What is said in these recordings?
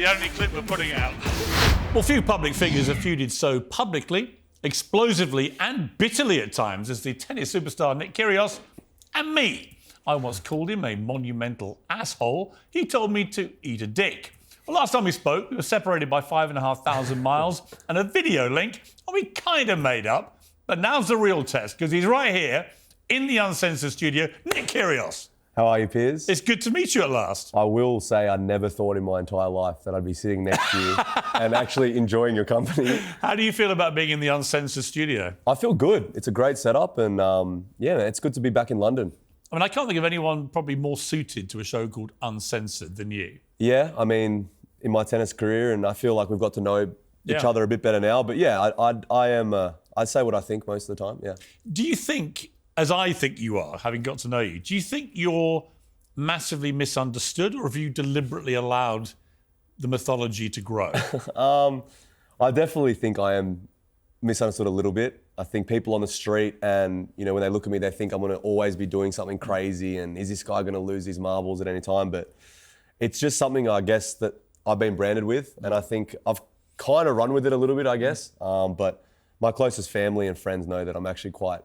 the only clip we're putting out. Well, few public figures have feuded so publicly, explosively and bitterly at times as the tennis superstar Nick Kyrgios and me. I once called him a monumental asshole. He told me to eat a dick. Well, last time we spoke, we were separated by 5,500 miles and a video link, and we kind of made up. But now's the real test, because he's right here in the Uncensored studio, Nick Kyrgios. How are you, Piers? It's good to meet you at last. I will say I never thought in my entire life that I'd be sitting next to you and actually enjoying your company. How do you feel about being in the Uncensored studio? I feel good. It's a great setup, and yeah, it's good to be back in London. I mean, I can't think of anyone probably more suited to a show called Uncensored than you. Yeah, I mean, in my tennis career, and I feel like we've got to know each other a bit better now. But yeah, I say what I think most of the time, yeah. Do you think, as I think you are, having got to know you, do you think you're massively misunderstood, or have you deliberately allowed the mythology to grow? I definitely think I am misunderstood a little bit. I think people on the street and, you know, when they look at me, they think I'm going to always be doing something crazy and is this guy going to lose his marbles at any time? But it's just something, I guess, that I've been branded with, and I think I've kind of run with it a little bit, I guess. But my closest family and friends know that I'm actually quite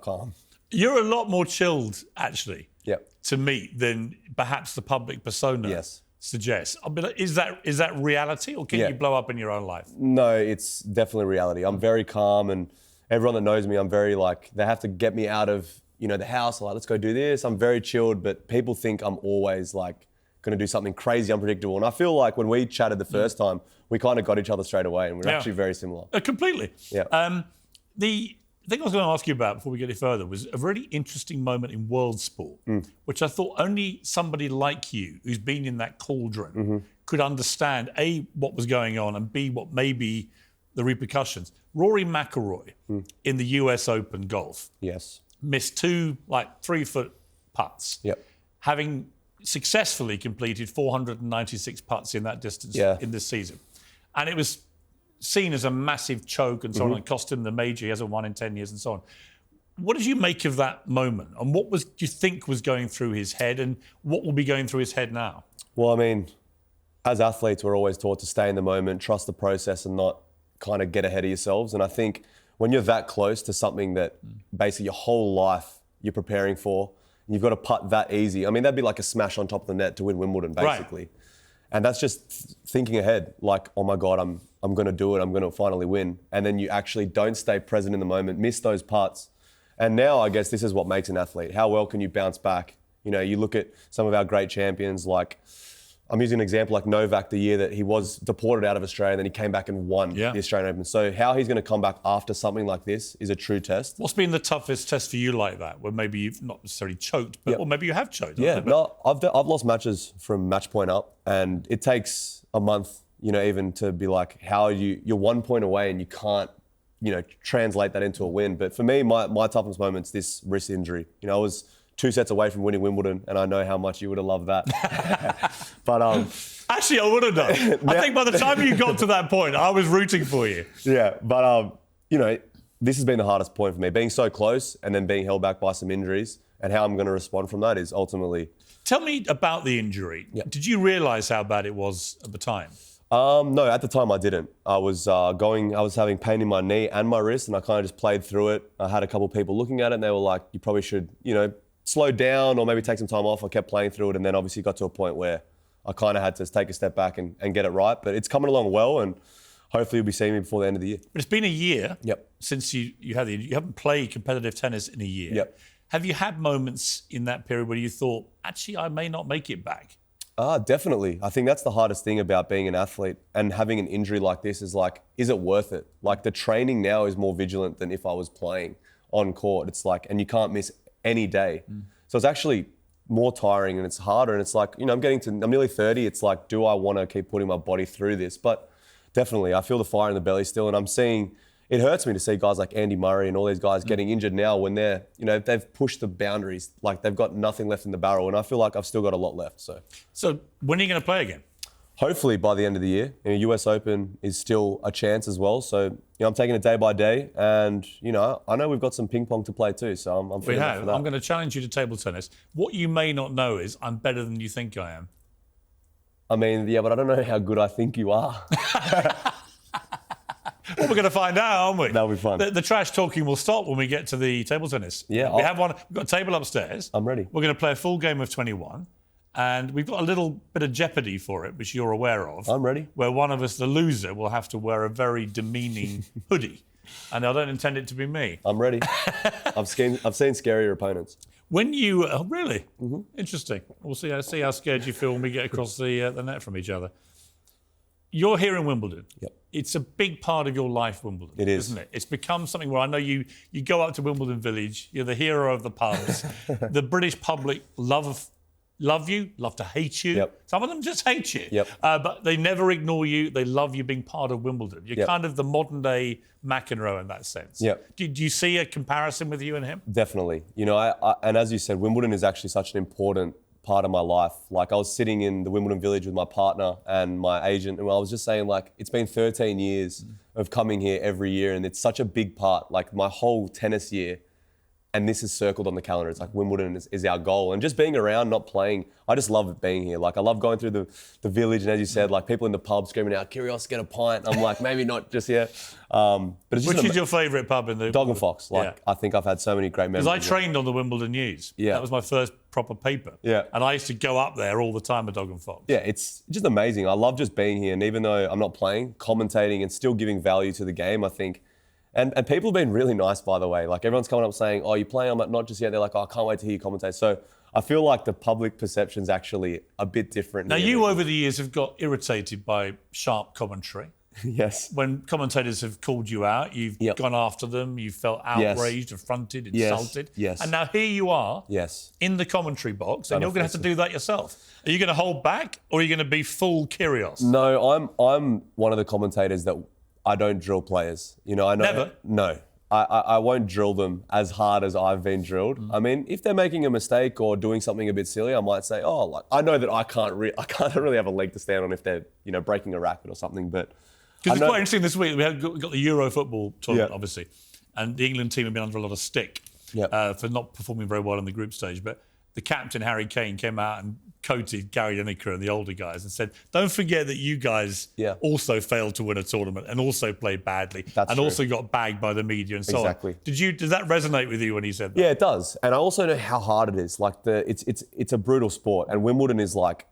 calm. You're a lot more chilled, actually, Yep. to meet than perhaps the public persona suggests. I mean, is that reality, or can you blow up in your own life? No, it's definitely reality. I'm very calm, and everyone that knows me, I'm very they have to get me out of, the house. Like, let's go do this. I'm very chilled, but people think I'm always going to do something crazy, unpredictable. And I feel like when we chatted the first time, we kind of got each other straight away, and we're actually very similar. Completely. Yeah. The thing I was going to ask you about before we get any further was a really interesting moment in world sport, which I thought only somebody like you, who's been in that cauldron, could understand, A, what was going on, and B, what may be the repercussions. Rory McElroy in the US Open golf missed two 3-foot putts, having successfully completed 496 putts in that distance in this season. And it was seen as a massive choke and so on, and cost him the major. He hasn't won in 10 years and so on. What did you make of that moment? And what do you think was going through his head, and what will be going through his head now? Well, I mean, as athletes, we're always taught to stay in the moment, trust the process, and not kind of get ahead of yourselves. And I think when you're that close to something that basically your whole life you're preparing for, and you've got to putt that easy. I mean, that'd be like a smash on top of the net to win Wimbledon, basically. Right. And that's just thinking ahead, oh my God, I'm going to do it. I'm going to finally win. And then you actually don't stay present in the moment, miss those putts. And now I guess this is what makes an athlete. How well can you bounce back? You look at some of our great champions, I'm using an example like Novak, the year that he was deported out of Australia and then he came back and won the Australian Open. So how he's going to come back after something like this is a true test. What's been the toughest test for you like that, where maybe you've not necessarily choked, but or maybe you have choked? I've lost matches from match point up, and it takes a month, even to be how you're 1 point away and you can't, translate that into a win. But for me, my toughest moment's this wrist injury. I was 2 sets away from winning Wimbledon, and I know how much you would have loved that. But actually, I would have done. I think by the time you got to that point, I was rooting for you. Yeah, but this has been the hardest point for me, being so close and then being held back by some injuries, and how I'm going to respond from that is ultimately. Tell me about the injury. Yeah. Did you realise how bad it was at the time? No, at the time I didn't. I was having pain in my knee and my wrist, and I kind of just played through it. I had a couple of people looking at it, and they were like, you probably should, slow down or maybe take some time off. I kept playing through it, and then obviously got to a point where I kind of had to take a step back and get it right. But it's coming along well, and hopefully you'll be seeing me before the end of the year. But it's been a year since you haven't played competitive tennis in a year. Yep. Have you had moments in that period where you thought, actually, I may not make it back? Definitely. I think that's the hardest thing about being an athlete and having an injury like this is is it worth it? The training now is more vigilant than if I was playing on court. It's and you can't miss any day. So it's actually more tiring and it's harder. And it's I'm nearly 30. It's do I want to keep putting my body through this? But definitely, I feel the fire in the belly still. And I'm seeing, it hurts me to see guys like Andy Murray and all these guys getting injured now when they're, they've pushed the boundaries. They've got nothing left in the barrel. And I feel like I've still got a lot left. So when are you going to play again? Hopefully by the end of the year. US Open is still a chance as well. So, I'm taking it day by day. And, I know we've got some ping pong to play too. So I'm feeling up for that. I'm going to challenge you to table tennis. What you may not know is I'm better than you think I am. I mean, yeah, but I don't know how good I think you are. Well, we're going to find out, aren't we? That'll be fun. The trash talking will stop when we get to the table tennis. Yeah, We've got a table upstairs. I'm ready. We're going to play a full game of 21. And we've got a little bit of jeopardy for it, which you're aware of. I'm ready. Where one of us, the loser, will have to wear a very demeaning hoodie. And I don't intend it to be me. I'm ready. I've seen scarier opponents. When you... Oh, really? Mm-hmm. Interesting. We'll see how scared you feel when we get across the net from each other. You're here in Wimbledon. Yep. It's a big part of your life, Wimbledon. It is. Isn't it? It's become something where I know you go up to Wimbledon Village, you're the hero of the pubs. The British public love you, love to hate you. Yep. Some of them just hate you. Yep. But they never ignore you. They love you being part of Wimbledon. You're kind of the modern day McEnroe in that sense. Yep. Do you see a comparison with you and him? Definitely. You know, and as you said, Wimbledon is actually such an important part of my life. Like I was sitting in the Wimbledon Village with my partner and my agent, and I was just saying, like, it's been 13 years of coming here every year, and it's such a big part. Like my whole tennis year, and this is circled on the calendar. It's like Wimbledon is our goal. And just being around, not playing, I just love being here. Like I love going through the village, and as you said, like people in the pub screaming out, "Kyrgios, get a pint." I'm like, maybe not just yet. But it's just Which is your favourite pub in the... Dog and Fox. Like I think I've had so many great memories. Because I trained on the Wimbledon News. Yeah. That was my first proper paper. Yeah. And I used to go up there all the time at Dog and Fox. Yeah, it's just amazing. I love just being here. And even though I'm not playing, commentating and still giving value to the game, I think. And people have been really nice, by the way. Like everyone's coming up saying, "Oh, you're playing?" I'm like, "Not just yet." They're like, "Oh, I can't wait to hear you commentate." So I feel like the public perception's actually a bit different. Now, you over the years have got irritated by sharp commentary. Yes. When commentators have called you out, you've gone after them, you've felt outraged, affronted, insulted. Yes. And now here you are in the commentary box, and you're going to have to do that yourself. Are you going to hold back, or are you going to be full Kyrgios? No, I'm one of the commentators that I don't drill players. You know, I know. Never? No. I won't drill them as hard as I've been drilled. I mean, if they're making a mistake or doing something a bit silly, I might say, "Oh, like I know that I can't really have a leg to stand on if they're, you know, breaking a racket or something." But because it's quite interesting this week. We got the Euro football tournament, obviously, and the England team have been under a lot of stick for not performing very well in the group stage. But the captain, Harry Kane, came out and quoted Gary Lineker and the older guys and said, "Don't forget that you guys also failed to win a tournament and also played badly also got bagged by the media and so on." Did that resonate with you when he said that? Yeah, it does. And I also know how hard it is. Like it's a brutal sport, and Wimbledon is like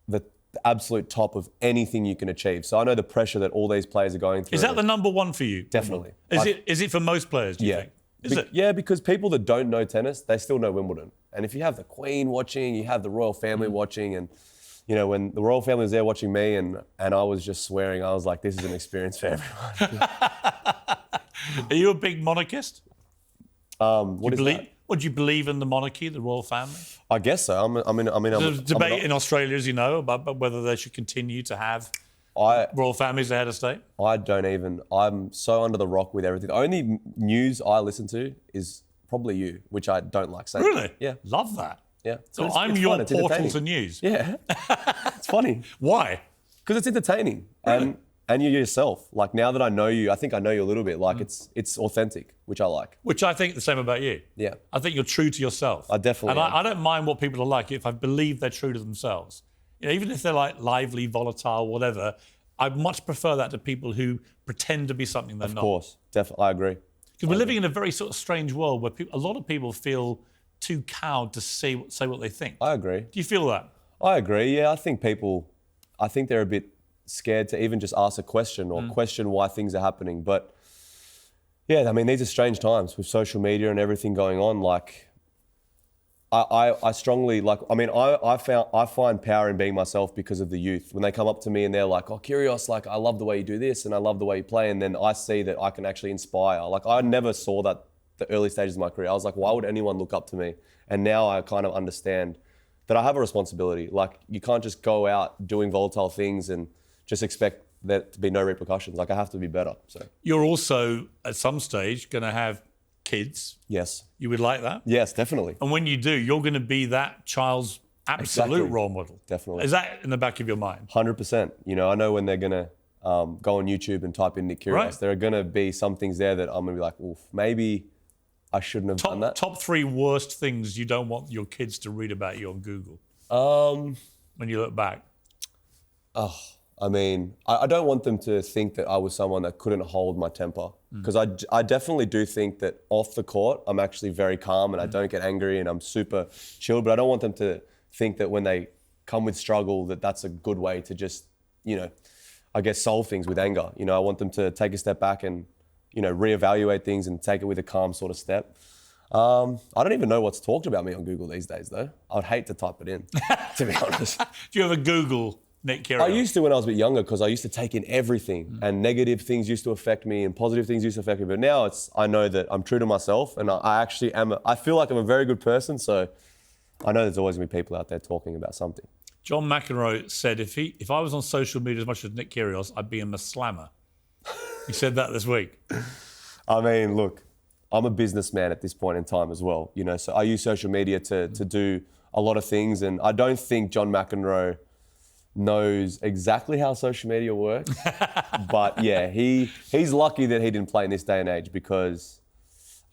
the absolute top of anything you can achieve. So I know the pressure that all these players are going through. Is that the number one for you? Definitely. Is it for most players, do you think? Is it? Yeah, because people that don't know tennis, they still know Wimbledon. And if you have the Queen watching, you have the royal family watching, and you know, when the royal family was there watching me and I was just swearing, I was like, this is an experience for everyone. Are you a big monarchist? What is that? Would you believe in the monarchy, the royal family? I guess so. There's a debate in Australia, as you know, about whether they should continue to have royal families ahead of state. I'm so under the rock with everything. The only news I listen to is probably you, which I don't like saying. Really? Yeah. Love that. Yeah. So I'm your portal to news. Yeah. It's funny. Why? Because it's entertaining. Really? And you're yourself. Like now that I know you, I think I know you a little bit. Like it's authentic, which I like. Which I think the same about you. Yeah. I think you're true to yourself. I definitely am. I don't mind what people are like if I believe they're true to themselves. You know, even if they're like lively, volatile, whatever, I much prefer that to people who pretend to be something they're not. Of course. Definitely. I agree. Because we're living in a very sort of strange world where a lot of people feel too cowed to say what they think. I agree. Do you feel that? I agree. Yeah, I think they're a bit scared to even just ask a question or question why ththings are happening. But yeah, I mean, these are strange times with social media and everything going on. Like, I strongly like. I mean, I find power in being myself because of the youth. When they come up to me and they're like, "Oh, Kyrgios, like I love the way you do this and I love the way you play," and then I see that I can actually inspire. Like I never saw that the early stages of my career. I was like, why would anyone look up to me? And now I kind of understand that I have a responsibility. Like you can't just go out doing volatile things and just expect there to be no repercussions. Like I have to be better. So you're also at some stage going to have kids. Yes. You would like that? Yes, definitely. And when you do, you're going to be that child's absolute role model. Definitely. Is that in the back of your mind? 100%. You know, I know when they're going to go on YouTube and type in Nick Kyrgios, there are going to be some things there that I'm going to be like, oof, maybe I shouldn't have done that. Top 3 worst things you don't want your kids to read about you on Google. When you look back. I mean, I don't want them to think that I was someone that couldn't hold my temper, because I definitely do think that off the court, I'm actually very calm and I don't get angry and I'm super chill, but I don't want them to think that when they come with struggle that that's a good way to just, I guess solve things with anger. I want them to take a step back and, reevaluate things and take it with a calm sort of step. I don't even know what's talked about me on Google these days though. I'd hate to type it in, to be honest. Do you ever Google Nick Kyrgios? I used to when I was a bit younger, because I used to take in everything and negative things used to affect me and positive things used to affect me. But now I know that I'm true to myself and I actually am. I feel like I'm a very good person. So I know there's always going to be people out there talking about something. John McEnroe said if I was on social media as much as Nick Kyrgios, I'd be a slammer. He said that this week. I mean, look, I'm a businessman at this point in time as well. So I use social media to do a lot of things. And I don't think John McEnroe knows exactly how social media works. But yeah, he's lucky that he didn't play in this day and age, because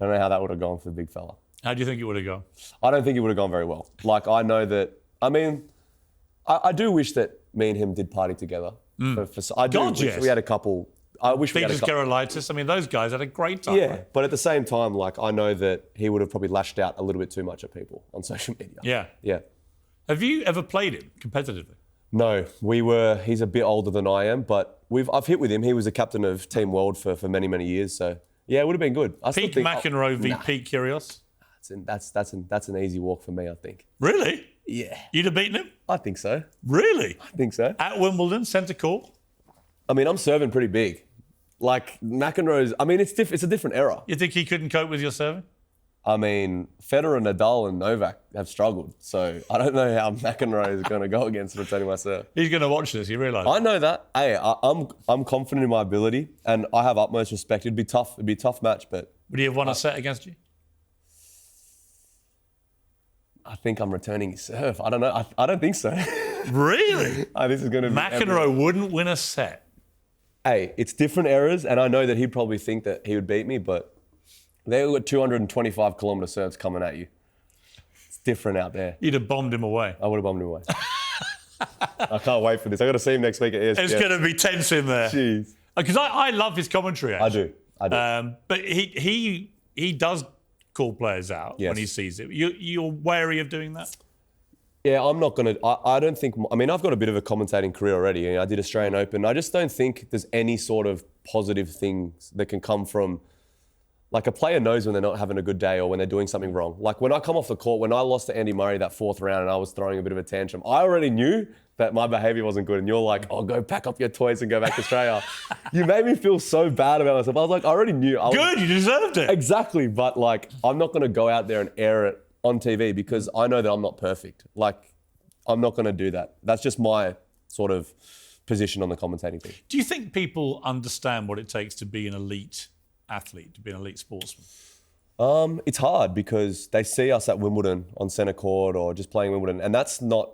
I don't know how that would have gone for the big fella. How do you think it would have gone? I don't think it would have gone very well. Like, I know that, I do wish that me and him did party together. I do wish we had a couple. I wish we had a couple. Gerolitis, those guys had a great time. Yeah, but at the same time, I know that he would have probably lashed out a little bit too much at people on social media. Yeah. Yeah. Have you ever played him competitively? No, he's a bit older than I am, but I've hit with him. He was a captain of Team World for many, many years. So yeah, it would have been good. Peak McEnroe v Peak Kyrgios? That's an easy walk for me, I think. Really? Yeah. You'd have beaten him? I think so. Really? I think so. At Wimbledon, centre court? I'm serving pretty big. Like, McEnroe's, it's a different era. You think he couldn't cope with your serving? Federer, Nadal and Novak have struggled. So I don't know how McEnroe is going to go against returning my serve. He's going to watch this, you realise? I know that. Hey, I'm confident in my ability and I have utmost respect. It'd be tough. It'd be a tough match, but... Would he have won a set against you? I think I'm returning his serve. I don't know. I don't think so. Really? This is going to be... McEnroe wouldn't win a set. Hey, it's different eras, and I know that he'd probably think that he would beat me, but they got 225 kilometre serves coming at you. It's different out there. You'd have bombed him away. I would have bombed him away. I can't wait for this. I got to see him next week at ESPN. It's going to be tense in there. Jeez. Because I love his commentary, actually. I do. But he does call players out when he sees it. You're wary of doing that? Yeah, I'm not going to... I don't think... I've got a bit of a commentating career already. I did Australian Open. I just don't think there's any sort of positive things that can come from... Like, a player knows when they're not having a good day or when they're doing something wrong. Like, when I come off the court, when I lost to Andy Murray that fourth round and I was throwing a bit of a tantrum, I already knew that my behaviour wasn't good. And you're like, go pack up your toys and go back to Australia. You made me feel so bad about myself. I was like, I already knew. Good, you deserved it. Exactly. But, I'm not going to go out there and air it on TV because I know that I'm not perfect. I'm not going to do that. That's just my sort of position on the commentating thing. Do you think people understand what it takes to be an elite athlete, to be an elite sportsman? It's hard because they see us at Wimbledon on centre court or just playing Wimbledon, and that's not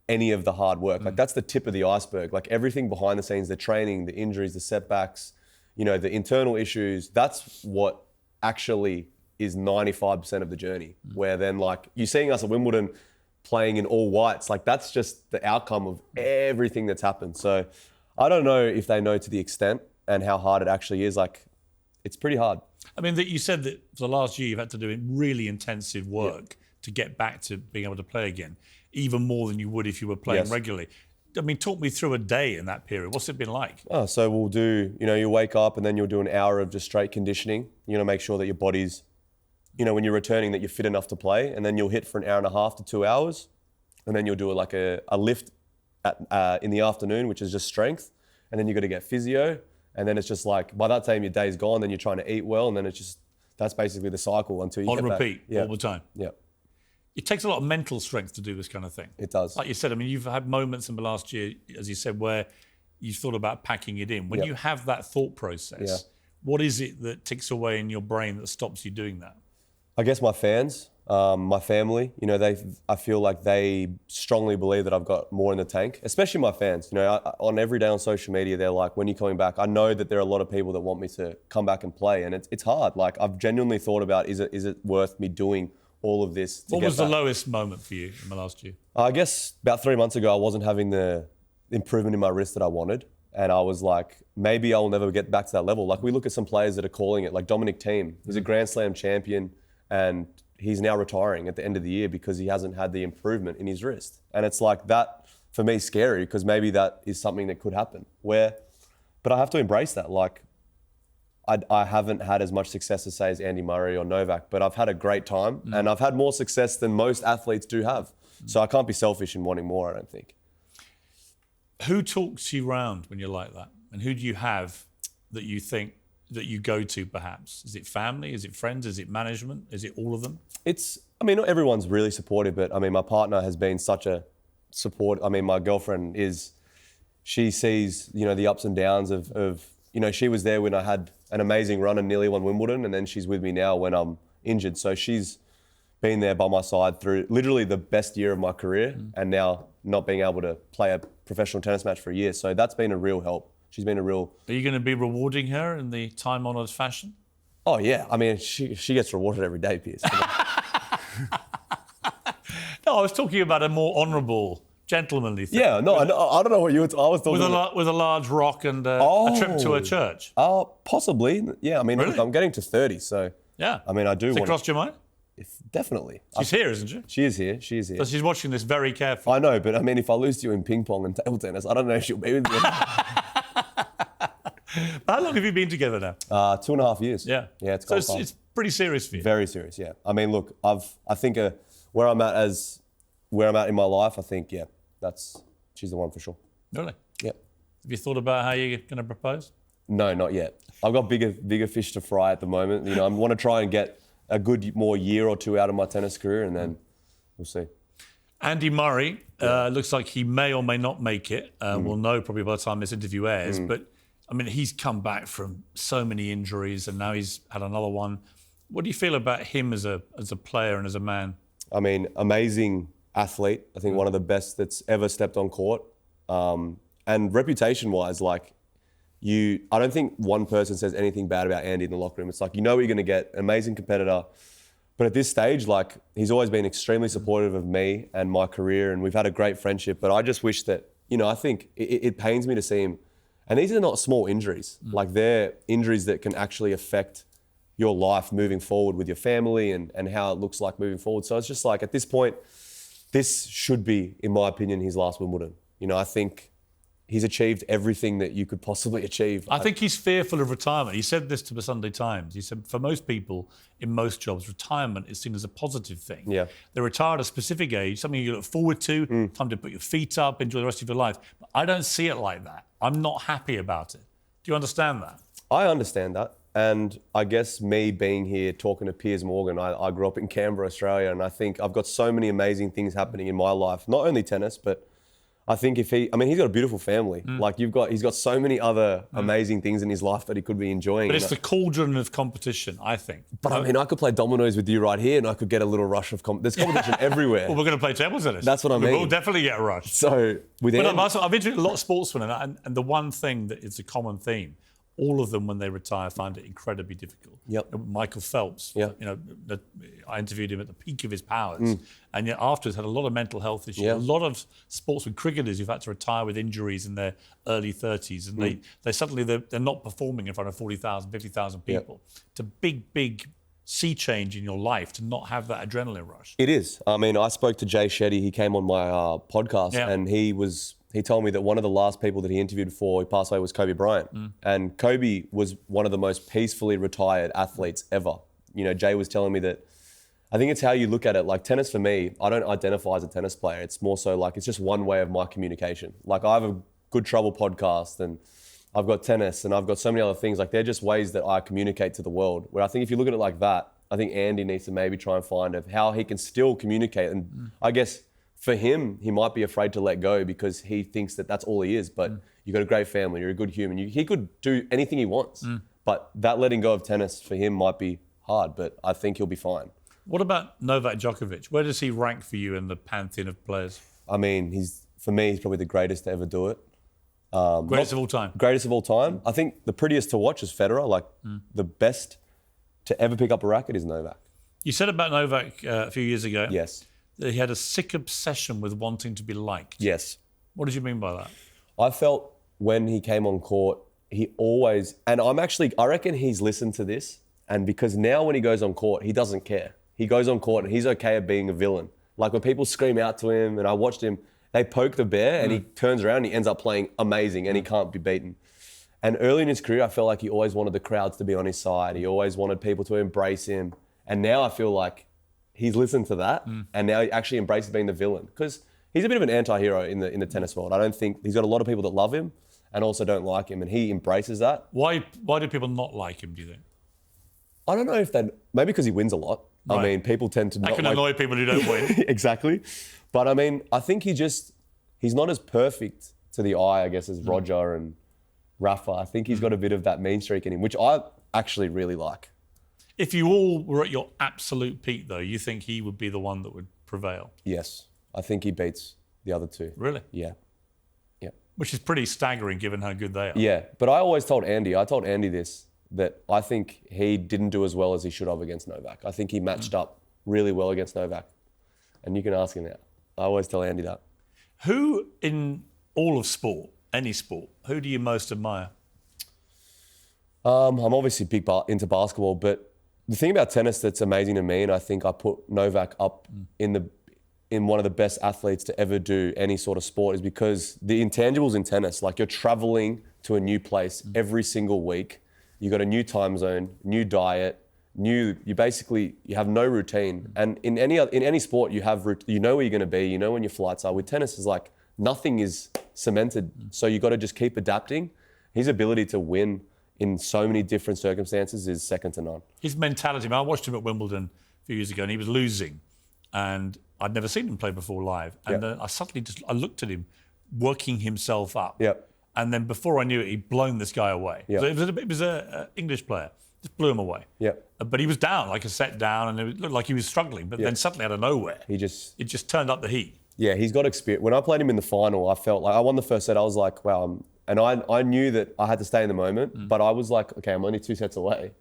any of the hard work. That's the tip of the iceberg. Everything behind the scenes, the training, the injuries, the setbacks, the internal issues, that's what actually is 95% of the journey. Where then you're seeing us at Wimbledon playing in all whites, that's just the outcome of everything that's happened. So I don't know if they know to the extent and how hard it actually is. It's pretty hard. You said that for the last year you've had to do really intensive work to get back to being able to play again, even more than you would if you were playing regularly. Talk me through a day in that period. What's it been like? So we'll do, you wake up and then you'll do an hour of just straight conditioning. Make sure that your body's, when you're returning, that you're fit enough to play. And then you'll hit for an hour and a half to 2 hours. And then you'll do a lift in the afternoon, which is just strength. And then you've got to get physio. And then it's just by that time your day's gone, then you're trying to eat well. And then that's basically the cycle until you get repeat back. all the time. Yeah. It takes a lot of mental strength to do this kind of thing. It does. Like you said, you've had moments in the last year, as you said, where you thought about packing it in. When you have that thought process, what is it that ticks away in your brain that stops you doing that? I guess my fans, my family, I feel like they strongly believe that I've got more in the tank, especially my fans. On every day on social media, they're like, when are you coming back? I know that there are a lot of people that want me to come back and play, and it's hard. I've genuinely thought about, is it worth me doing all of this to What get was the back? lowest moment for you in the last year? I guess about 3 months ago, I wasn't having the improvement in my wrist that I wanted. And I was like, maybe I'll never get back to that level. Like we look at some players that are calling it, like Dominic Thiem. He's a Grand Slam champion and he's now retiring at the end of the year because he hasn't had the improvement in his wrist. And it's like that, for me, scary because maybe that is something that could happen. But I have to embrace that. Like I haven't had as much success as, say, as Andy Murray or Novak, but I've had a great time and I've had more success than most athletes do have. So I can't be selfish in wanting more, I don't think. Who talks you round when you're like that? And who do you have that you think that you go to perhaps? Is it family? Is it friends? Is it management? Is it all of them? Not everyone's really supportive, but my partner has been such a support. My girlfriend she sees, the ups and downs of she was there when I had an amazing run and nearly won Wimbledon, and then she's with me now when I'm injured. So she's been there by my side through literally the best year of my career and now not being able to play a professional tennis match for a year. So that's been a real help. She's been a real... Are you going to be rewarding her in the time-honoured fashion? Oh, yeah. She gets rewarded every day, Piers. No, I was talking about a more honourable, gentlemanly thing. Yeah, no, I don't know what you were... I was talking about... With a large rock and a trip to a church. Oh, possibly. Yeah, Really? Look, I'm getting to 30, so... Yeah. I do Has it want... crossed your mind? Definitely. She's here, isn't she? She is here. She is here. So she's watching this very carefully. I know, but if I lose to you in ping pong and table tennis, I don't know if she'll be with me. How long have you been together now? 2.5 years. Yeah. Yeah, it's so gone fast. it's pretty serious for you. Very serious, yeah. Look, I think where I'm at in my life, I think, yeah, she's the one for sure. Really? Yeah. Have you thought about how you're going to propose? No, not yet. I've got bigger fish to fry at the moment. I want to try and get a good more year or two out of my tennis career, and then we'll see. Andy Murray looks like he may or may not make it. We'll know probably by the time this interview airs. But he's come back from so many injuries, and now he's had another one. What do you feel about him as a player and as a man? Amazing athlete. I think one of the best that's ever stepped on court. And reputation-wise, I don't think one person says anything bad about Andy in the locker room. It's like, what you're going to get, an amazing competitor. But at this stage, he's always been extremely supportive of me and my career, and we've had a great friendship. But I just wish that, I think it pains me to see him. And these are not small injuries. They're injuries that can actually affect your life moving forward with your family and how it looks like moving forward. So it's just at this point, this should be, in my opinion, his last Wimbledon. I think he's achieved everything that you could possibly achieve. I think he's fearful of retirement. He said this to the Sunday Times. He said, for most people in most jobs, retirement is seen as a positive thing. Yeah. They retire at a specific age, something you look forward to, time to put your feet up, enjoy the rest of your life. But I don't see it like that. I'm not happy about it. Do you understand that? I understand that. And I guess me being here talking to Piers Morgan, I grew up in Canberra, Australia, and I think I've got so many amazing things happening in my life, not only tennis, but I think he's got a beautiful family. He's got so many other amazing things in his life that he could be enjoying. But it's the cauldron of competition, I think. But I could play dominoes with you right here and I could get a little rush of there's competition everywhere. Well, we're going to play table tennis. That's what I mean. We'll definitely get a rush. So with Andy... I've interviewed a lot of sportsmen, and the one thing that is a common theme, all of them when they retire find it incredibly difficult. Yep. Michael Phelps, Yeah. I interviewed him at the peak of his powers, and yet afterwards had a lot of mental health issues. Yeah. A lot of sportsmen, cricketers who've had to retire with injuries in their early 30s, and they suddenly they're not performing in front of 40,000, 50,000 people. It's a big sea change in your life to not have that adrenaline rush. It is. I spoke to Jay Shetty. He came on my podcast, and he told me that one of the last people that he interviewed before he passed away was Kobe Bryant. And Kobe was one of the most peacefully retired athletes ever. Jay was telling me that I think it's how you look at it. Tennis for me, I don't identify as a tennis player. It's more so it's just one way of my communication. I have a Good Trouble podcast and I've got tennis and I've got so many other things. They're just ways that I communicate to the world. Where I think if you look at it like that, I think Andy needs to maybe try and find how he can still communicate. And I guess for him, he might be afraid to let go because he thinks that that's all he is. But you've got a great family, you're a good human. He could do anything he wants. But that letting go of tennis for him might be hard, but I think he'll be fine. What about Novak Djokovic? Where does he rank for you in the pantheon of players? For me, he's probably the greatest to ever do it. Greatest of all time? Greatest of all time. I think the prettiest to watch is Federer. The best to ever pick up a racket is Novak. You said about Novak a few years ago Yes. that he had a sick obsession with wanting to be liked. Yes. What did you mean by that? I felt when he came on court, he always, and I reckon he's listened to this, and because now when he goes on court, he doesn't care. He goes on court and he's okay at being a villain. Like when people scream out to him, and I watched him, they poke the bear and he turns around and he ends up playing amazing and he can't be beaten. And early in his career, I felt like he always wanted the crowds to be on his side. He always wanted people to embrace him. And now I feel like he's listened to that and now he actually embraces being the villain. Because he's a bit of an anti-hero in the tennis world. I don't think, he's got a lot of people that love him and also don't like him, and he embraces that. Why do people not like him, do you think? I don't know if maybe because he wins a lot. Right. I mean, people tend to that can annoy people who don't win. Exactly. But I mean, I think he's not as perfect to the eye, I guess, as Roger and Rafa. I think he's got a bit of that mean streak in him, which I actually really like. If you all were at your absolute peak, though, you think he would be the one that would prevail? Yes. I think he beats the other two. Really? Yeah. Yeah. Which is pretty staggering given how good they are. Yeah. But I told Andy this, that I think he didn't do as well as he should have against Novak. I think he matched up really well against Novak. And you can ask him that. I always tell Andy that. Who in all of sport, any sport, who do you most admire? I'm obviously big into basketball, but the thing about tennis that's amazing to me, and I think I put Novak up in one of the best athletes to ever do any sort of sport, is because the intangibles in tennis, like you're traveling to a new place every single week. You got a new time zone, new diet, you have no routine. And in any sport, you know where you're going to be, you know when your flights are. With tennis, is like nothing is cemented, so you got to just keep adapting. His ability to win in so many different circumstances is second to none. His mentality, I watched him at Wimbledon a few years ago, and he was losing, and I'd never seen him play before live. And I looked at him working himself up. Yep. And then before I knew it, he'd blown this guy away. Yep. So it was an English player. Just blew him away. Yep. But he was down, like a set down, and it looked like he was struggling. But then suddenly out of nowhere, it just turned up the heat. Yeah, he's got experience. When I played him in the final, I felt like I won the first set. I was like, wow. And I knew that I had to stay in the moment, but I was like, okay, I'm only 2 sets away.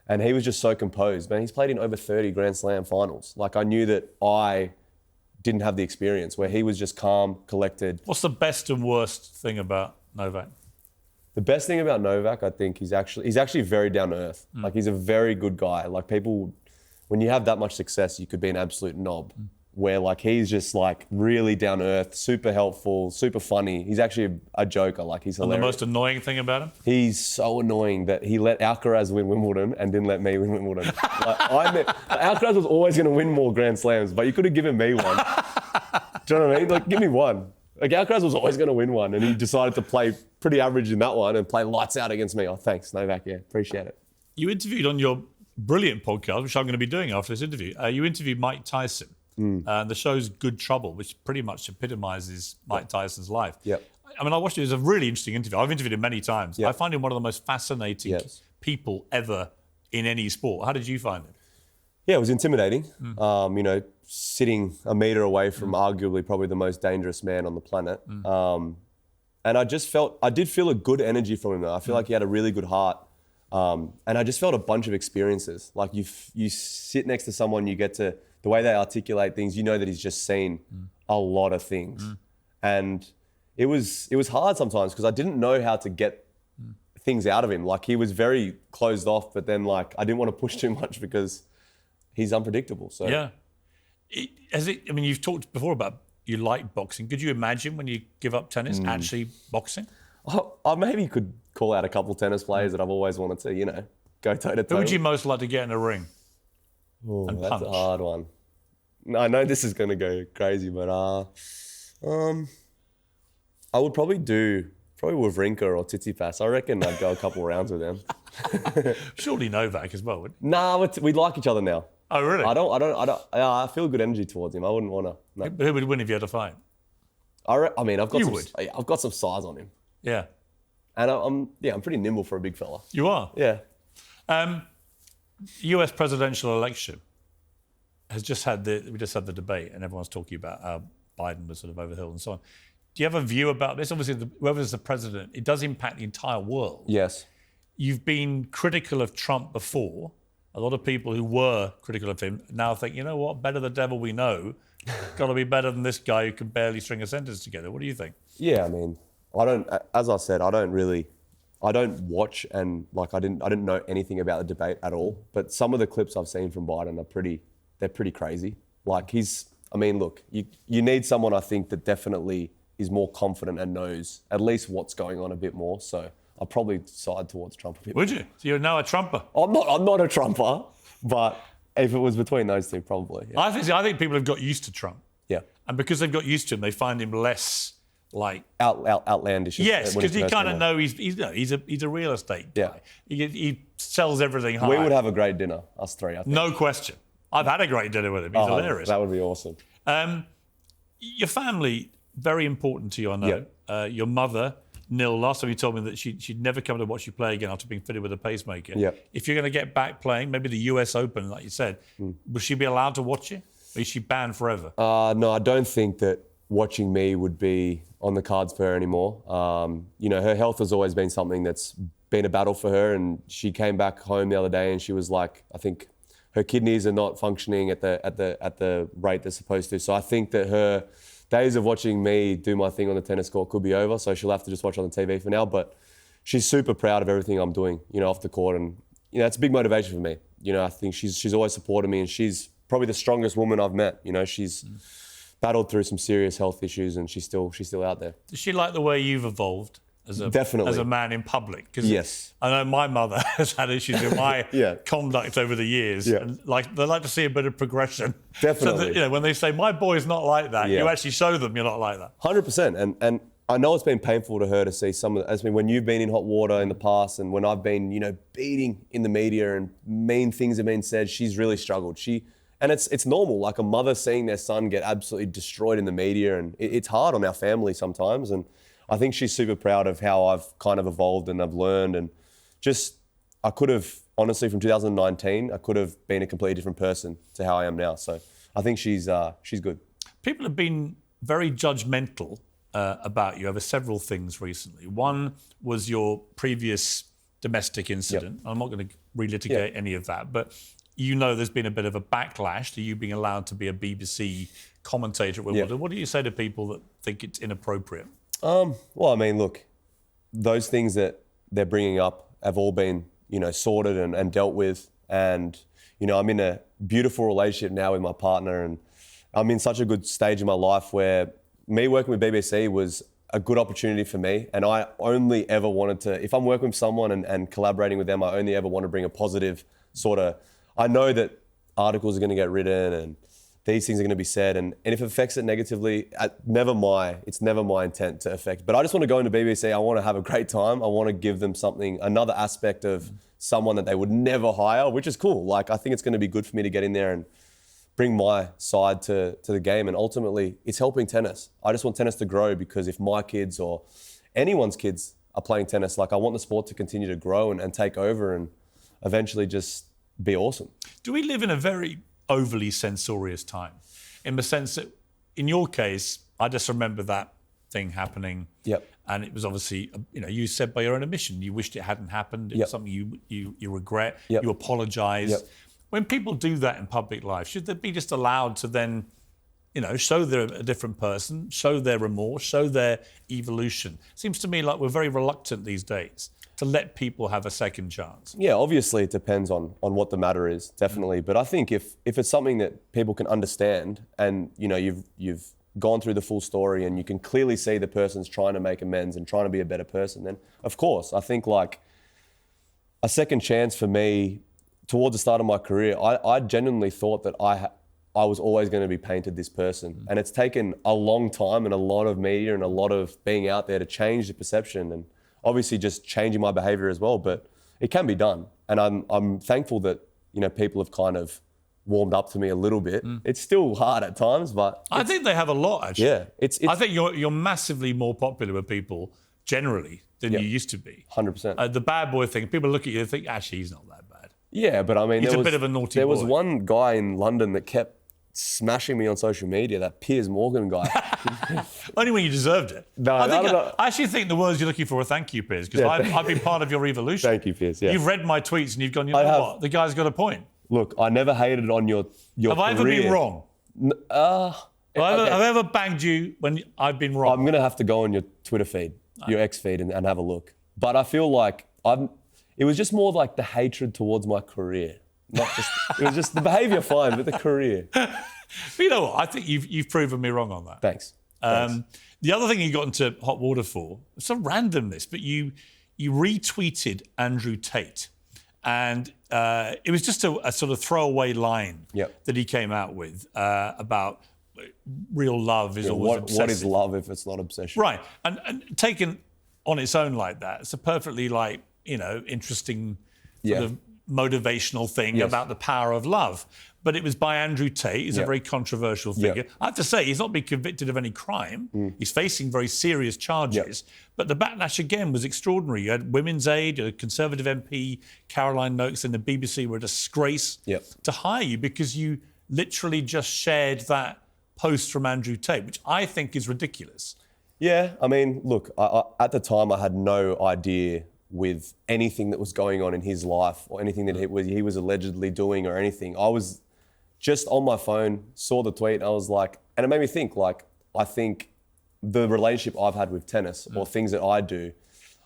And he was just so composed. Man, he's played in over 30 Grand Slam finals. Like I knew that I didn't have the experience, where he was just calm, collected. What's the best and worst thing about Novak? The best thing about Novak, I think, he's actually very down to earth. Like he's a very good guy. Like people, when you have that much success, you could be an absolute knob. Where like he's just like really down to earth, super helpful, super funny. He's actually a joker. Like he's hilarious. And the most annoying thing about him? He's so annoying that he let Alcaraz win Wimbledon and didn't let me win Wimbledon. Alcaraz was always going to win more Grand Slams, but you could have given me one. Do you know what I mean? Like give me one. Like Alcaraz was always going to win one, and he decided to play pretty average in that one and play lights out against me. Oh, thanks, Novak. Yeah, appreciate it. You interviewed on your brilliant podcast, which I'm going to be doing after this interview. You interviewed Mike Tyson. The show's Good Trouble, which pretty much epitomizes Mike Tyson's life. Yep. I mean, I watched it. It was a really interesting interview. I've interviewed him many times. Yep. I find him one of the most fascinating people ever in any sport. How did you find it? Yeah, it was intimidating. Sitting a metre away from arguably probably the most dangerous man on the planet. And I did feel a good energy from him though. I feel like he had a really good heart. And I just felt a bunch of experiences. Like you sit next to someone, you get to, the way they articulate things, you know that he's just seen a lot of things. And it was hard sometimes because I didn't know how to get things out of him. Like he was very closed off, but then like I didn't want to push too much because he's unpredictable. So yeah. You've talked before about you like boxing. Could you imagine when you give up tennis actually boxing? I maybe could call out a couple tennis players that I've always wanted to, go toe to toe. Who would you most like to get in a ring? Oh, that's punch? A hard one. I know this is going to go crazy, but I would probably do Wawrinka or Tsitsipas. I reckon I'd go a couple rounds with them. Surely Novak as well, wouldn't? Nah, we like each other now. Oh, really? I feel good energy towards him. I wouldn't want to. No. Who would win if you had to fight? I've got some size on him. Yeah. And I'm pretty nimble for a big fella. You are? Yeah. US presidential election has we just had the debate, and everyone's talking about how Biden was sort of over the hill and so on. Do you have a view about this? Obviously, whoever's the president, it does impact the entire world. Yes. You've been critical of Trump before. A lot of people who were critical of him now think, you know what, better the devil we know. Got to be better than this guy who can barely string a sentence together. What do you think? Yeah, I don't, as I said, I don't watch and like I didn't know anything about the debate at all. But some of the clips I've seen from Biden they're pretty crazy. Like look, you need someone I think that definitely is more confident and knows at least what's going on a bit more. So I'll probably side towards Trump a bit. Would you? So you're now a Trumper? I'm not a Trumper, but if it was between those two, probably. Yeah. I think people have got used to Trump. Yeah. And because they've got used to him, they find him less like outlandish. Yes, because you kind of know he's a real estate guy. Yeah. He sells everything high. We would have a great dinner, us three, I think. No question. I've had a great dinner with him. He's hilarious. That would be awesome. Your family, very important to you, I know. Yep. Your mother, Nil, last time you told me that she'd never come to watch you play again after being fitted with a pacemaker. Yep. If you're going to get back playing, maybe the US Open, like you said, will she be allowed to watch you? Or is she banned forever? No, I don't think that watching me would be on the cards for her anymore. Her health has always been something that's been a battle for her, and she came back home the other day and she was like, I think her kidneys are not functioning at the rate they're supposed to. So I think that her days of watching me do my thing on the tennis court could be over. So she'll have to just watch on the TV for now. But she's super proud of everything I'm doing, off the court, and it's a big motivation for me. I think she's always supported me, and she's probably the strongest woman I've met. She's battled through some serious health issues, and she's still out there. Does she like the way you've evolved Definitely. as a man in public? Because yes. I know my mother has had issues with my conduct over the years. Yeah. And they like to see a bit of progression. Definitely. So that, when they say, my boy's not like that, you actually show them you're not like that. 100%. And I know it's been painful to her to see when you've been in hot water in the past, and when I've been, beating in the media and mean things have been said, she's really struggled. And it's normal, like a mother seeing their son get absolutely destroyed in the media, and it's hard on our family sometimes. And I think she's super proud of how I've kind of evolved and I've learned, and I could have, honestly, from 2019, I could have been a completely different person to how I am now. So I think she's good. People have been very judgmental about you over several things recently. One was your previous domestic incident. Yep. I'm not going to relitigate any of that, but there's been a bit of a backlash to you being allowed to be a BBC commentator at Wimbledon. What do you say to people that think it's inappropriate? Look, those things that they're bringing up have all been, sorted and dealt with. And, I'm in a beautiful relationship now with my partner, and I'm in such a good stage in my life where me working with BBC was a good opportunity for me. And I only ever wanted to, if I'm working with someone and collaborating with them, I only ever want to bring a positive sort of, I know that articles are going to get written and these things are going to be said, and if it affects it negatively, it's never my intent to affect. But I just want to go into BBC, I want to have a great time, I want to give them another aspect of someone that they would never hire, which is cool. Like, I think it's going to be good for me to get in there and bring my side to the game, and ultimately it's helping tennis. I just want tennis to grow, because if my kids or anyone's kids are playing tennis, I want the sport to continue to grow and take over and eventually just be awesome. Do we live in a very overly censorious time, in the sense that, in your case, I just remember that thing happening, and it was obviously, you said by your own admission, you wished it hadn't happened. It was something you regret. You apologise. When people do that in public life, should they be just allowed to then, show they're a different person, show their remorse, show their evolution? Seems to me like we're very reluctant these days to let people have a second chance. Yeah, obviously it depends on what the matter is, definitely. But I think if it's something that people can understand, and you've gone through the full story and you can clearly see the person's trying to make amends and trying to be a better person, then of course, I think a second chance for me towards the start of my career, I genuinely thought that I was always going to be painted this person. And it's taken a long time and a lot of media and a lot of being out there to change the perception, and obviously just changing my behaviour as well. But it can be done. And I'm thankful that, people have kind of warmed up to me a little bit. It's still hard at times, but I think they have a lot, actually. Yeah. I think you're massively more popular with people generally than you used to be. 100%. The bad boy thing, people look at you and think, actually, he's not that bad. Yeah, but I mean, he's a bit of a naughty boy. There was one guy in London that kept smashing me on social media, that Piers Morgan guy. Only when you deserved it. No, I actually think the words you're looking for are thank you, Piers, because I've been part of your evolution. Thank you, Piers. Yeah. You've read my tweets and you've gone, what? The guy's got a point. Look, I never hated on your Have I ever been wrong? Have I ever banged you when I've been wrong? I'm going to have to go on your Twitter feed. your X feed and have a look. But I feel like it was just more like the hatred towards my career. Not just, it was just the behaviour fine, but the career. But you know what? I think you've proven me wrong on that. Thanks. The other thing you got into hot water for, some randomness, but you retweeted Andrew Tate. And it was just a sort of throwaway line that he came out with about real love is always obsessive. What is love if it's not obsession? Right. And taken on its own like that, it's a perfectly interesting sort of motivational thing about the power of love. But it was by Andrew Tate. He's a very controversial figure. I have to say, he's not been convicted of any crime. He's facing very serious charges. But the backlash, again, was extraordinary. You had Women's Aid, a Conservative MP, Caroline Noakes, and the BBC were a disgrace to hire you because you literally just shared that post from Andrew Tate, which I think is ridiculous. Yeah, I mean, look, at the time I had no idea with anything that was going on in his life or anything that he was allegedly doing or anything. I was just on my phone, saw the tweet, and I was like, and it made me think, like, I think the relationship I've had with tennis or things that I do,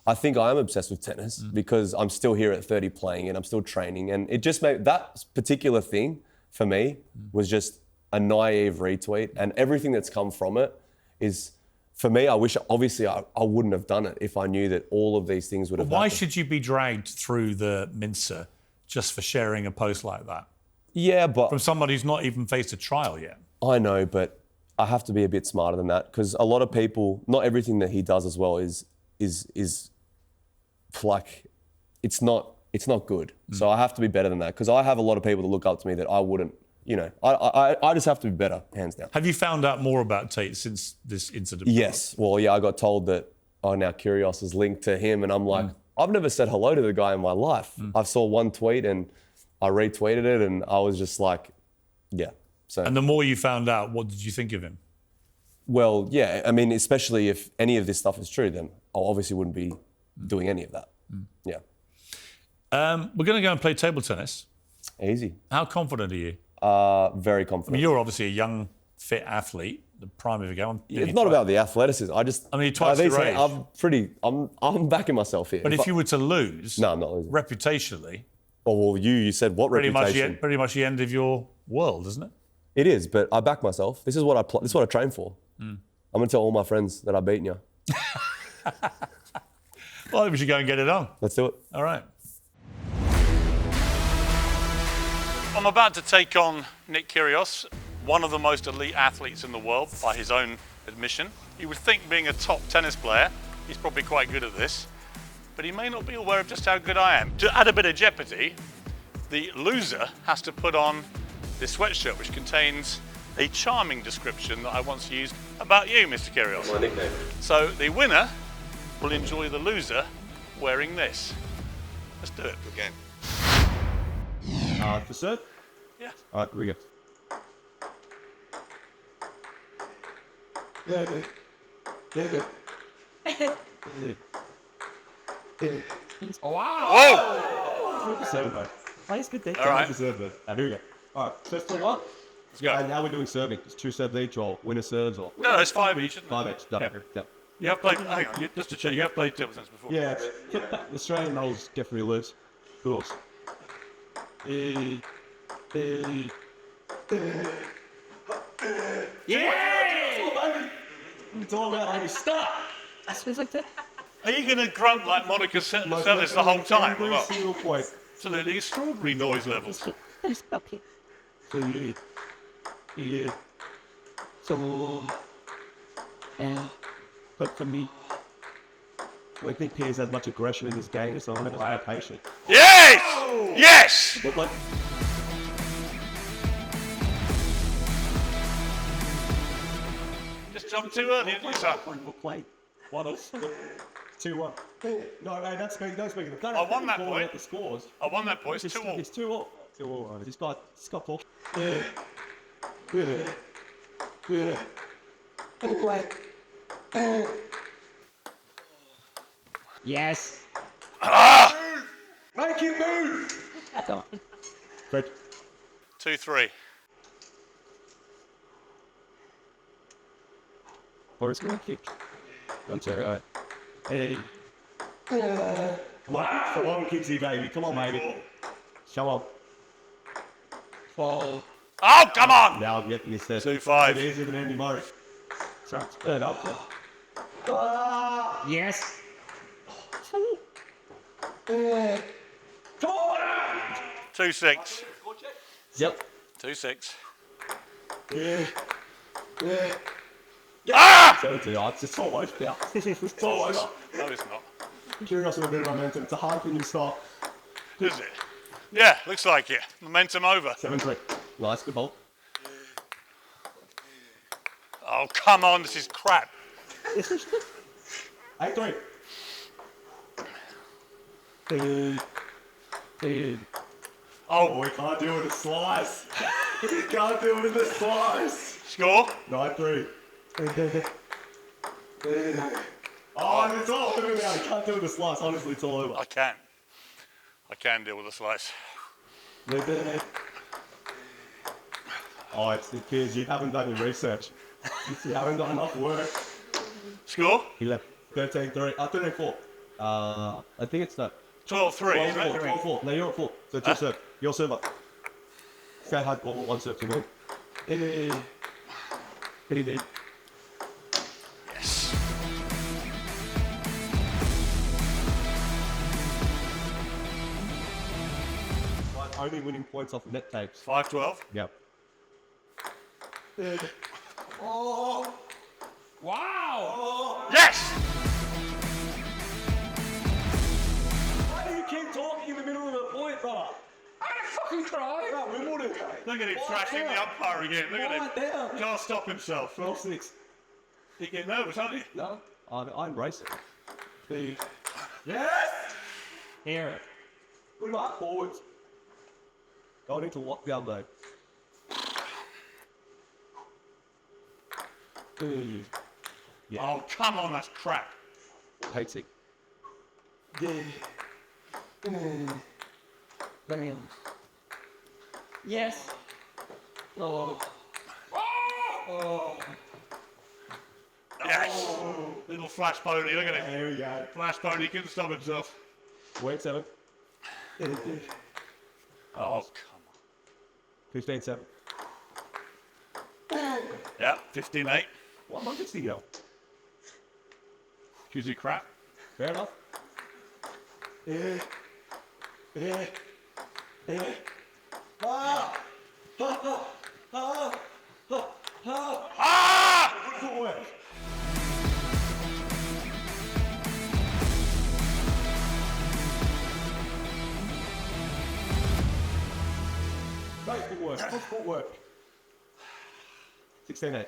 I think I am obsessed with tennis because I'm still here at 30 playing and I'm still training. And it just made that particular thing for me was just a naive retweet, and everything that's come from it is, for me, I wish, obviously, I wouldn't have done it if I knew that all of these things would have happened. Why should you be dragged through the mincer just for sharing a post like that? Yeah, but... From somebody who's not even faced a trial yet. I know, but I have to be a bit smarter than that because a lot of people, not everything that he does as well is like, it's not good. So I have to be better than that because I have a lot of people that look up to me that I wouldn't. I just have to be better, hands down. Have you found out more about Tate since this incident? Yes. Well, yeah, I got told that, now Kyrgios is linked to him. And I'm like, I've never said hello to the guy in my life. I saw one tweet and I retweeted it and I was just like, yeah. So. And the more you found out, what did you think of him? Well, yeah, I mean, especially if any of this stuff is true, then I obviously wouldn't be doing any of that. Yeah. We're going to go and play table tennis. Easy. How confident are you? Very confident. I mean, you're obviously a young, fit athlete, the prime of your game. It's not about the athleticism. You're twice your age. I'm backing myself here. But if you were to lose, no, I'm not losing. Reputationally. Oh, well, you said what reputation? Pretty much the end of your world, isn't it? It is, but I back myself. This is what I train for. I'm going to tell all my friends that I've beaten you. Well, I think we should go and get it on. Let's do it. All right. I'm about to take on Nick Kyrgios, one of the most elite athletes in the world, by his own admission. You would think, being a top tennis player, he's probably quite good at this, but he may not be aware of just how good I am. To add a bit of jeopardy, the loser has to put on this sweatshirt, which contains a charming description that I once used about you, Mr. Kyrgios. My nickname. So the winner will enjoy the loser wearing this. Let's do it. Good game. For serve? Yeah. All right, here we go. Yeah, good. Yeah, good. Oh, wow! Whoa! Good serve, mate. Nice, good day. All right. Good serve, mate. Here we go. All right, first play one. Let's go. Now we're doing serving. It's 2 serves each, or winner serves, or... No, it's 5 each, isn't it? 5 each. Done. Yeah. Yeah. You have played, hang on, just to check, you have played table tennis before? Yeah, Australian Knowles definitely lose. Of course. Yeah! It's all about how you start. Are you going to grunt like Monica Seles the whole time? Or what? Single point. Absolutely extraordinary noise levels. Yeah. So, but for me, I think Piers has much aggression in this game, so I'm going to play patient. Yes! Yes! But like, Just jumped too early, didn't you, sir? we'll play 1-2-1. No, that's speaking of the I won that point. The scores. I won that point. It's 2-all. It's 2-all. 2-all. This guy talk. Yes. Make you move! Come on. Fred. 2-3. Forrest going to kick. Don't say right. Hey. Come on, Kidsy, baby. Come on, baby. Show up. Oh, come on! Now I'm getting this. 2-5. It is even Andy Murray. So, turn up. Yes. 2-6. Yep. 2-6. Yeah. Ah! 17 odds. It's almost now. It's almost. No, it's not. Kyrgios with a bit of momentum. It's a hard thing to stop. Is it? Yeah, looks like it. Momentum over. 7-3. Nice, good ball. Oh, come on, this is crap. 8-3. Oh, we can't do it in a slice. We can't do it in a slice. Score? 9-3. Oh, it's all over now. We can't do it in a slice. Honestly, it's all over. I can. I can deal with a slice. Oh, it's the kids. You haven't done your research. You haven't done enough work. Score? He left 13-3. 13-4. I think it's that. 12-3. 12-4. No, you're at 4. So it's your serve. Your server. Go hard ball, one serve to me. Yes. Only winning points off net tapes. 5-12. Yep. Wow! Yes! Why do you keep talking in the middle of a point, brother? I fucking try. No, Wimbledon. Look at him thrashing the umpire again. Look at him. Down. Can't stop himself. 12-6. He's getting nervous, aren't he? No, I embrace it. Yes! Here. Good luck, forwards. Going into lockdown, though. Yeah. Oh, come on, that's crap. Hates it. Yes. Oh. Yes! Little flash pony, look at him. There we go. Flash pony couldn't stop himself. Wait, 7. Oh, come 15-7. on. Yeah, 15-8. What markets do you go? Gives you crap. Fair enough. Ah! Good work. Great footwork. Good footwork. 16-8.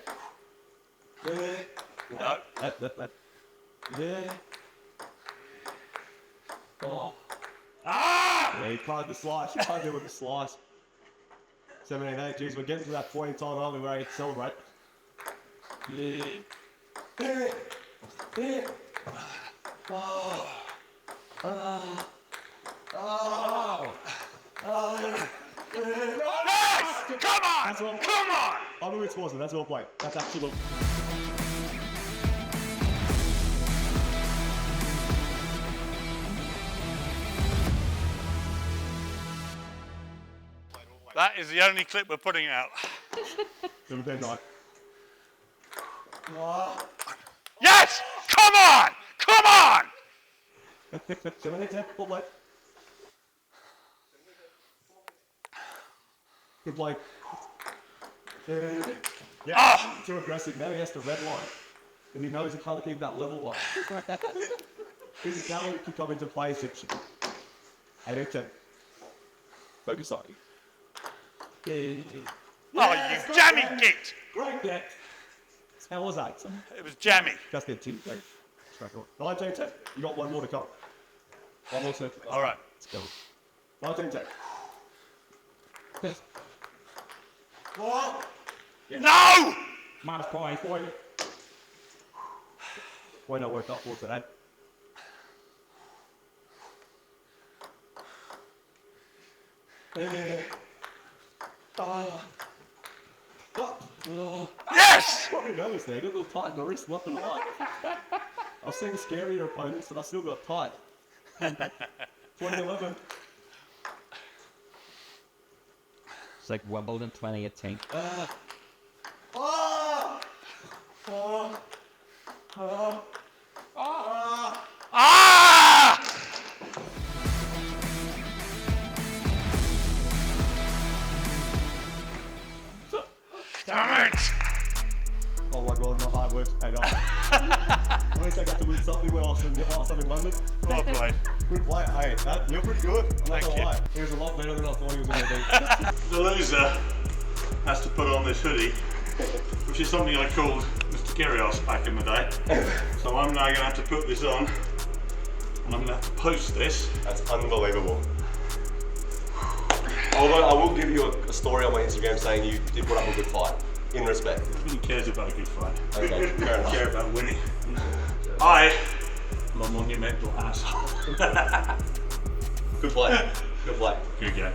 No. That. Yeah. Oh. Ah! Yeah, you can't do the slice. You can't do it with the slice. 17-8. Geez, we're getting to that point in time, aren't we, where you celebrate? Yeah. Yes! Come on! That's all. Come on! I'm a bit sponsored. That's well played. That's absolute. That is the only clip we're putting out. 17-9. Yes! Come on! Come on! 17-10. Well played. Good play. Yeah, too aggressive. Now he has to red line. And he knows he can't keep that level line. Physicality can come into play. 8-10. Focus on. Oh, you jammy git! Great bet. How was that? It was jammy. Just get 2. 19-10. You got one more to come. One more set. All right. Let's go. 19-10. No! Minus point. Why not work up for today? Yes! Probably nervous there. Got a little tight in the wrist. What the like? I've seen scarier opponents and I still got tight. 2011. It's like Wimbledon 2018. Damn it! Oh my god, my hard work's paid off. At least I got to win something when I was in London. Well played. Good play. Hey, you're pretty good. I'm not Thank gonna you. lie. He was a lot better than I thought he was going to be. The loser has to put on this hoodie, which is something I called Mr. Kyrgios back in the day. So I'm now going to have to put this on, and I'm going to have to post this. That's unbelievable. Although I will give you a story on my Instagram saying you did put up a good fight, in respect. Who cares about a good fight? Okay, fair I enough. care about winning. I am a monumental asshole. Good play. Good play. Good game.